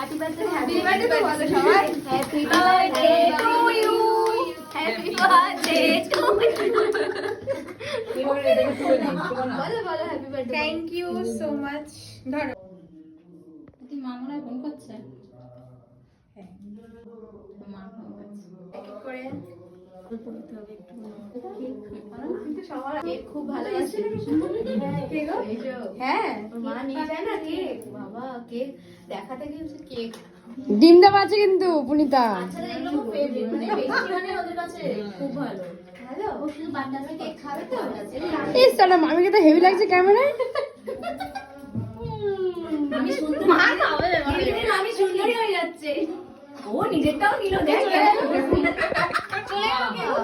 Happy birthday তো বলো সবাই। Happy birthday to you, happy birthday to you. বলো বলো happy birthday. Thank you so much. ধরো তুই মা মনে হয় ফোন করছে। মা ফোন করছে। এক এক করে কেক খুব ভালোবাসে। হ্যাঁ মা নিয়ে যায় না কেক, বাবা কেক দেখাতে গেছে কেক। ডিম দেওয়া আছে কিন্তু পুনিতা। বাচ্চাদের এগুলো খুব ফেভারিট, মানে বেশি মানে ওদের কাছে খুব ভালো। ভালো ও শুধু বার্থডে কেক খাবে তো। এই সালা মামিকে তো হেভি লাগছে ক্যামেরায়। আমি সুন্দর মা খাবে, আমি সুন্দরই হয়ে যাচ্ছে। ও নিজেরটাও নিল দেখ। চলে গেল।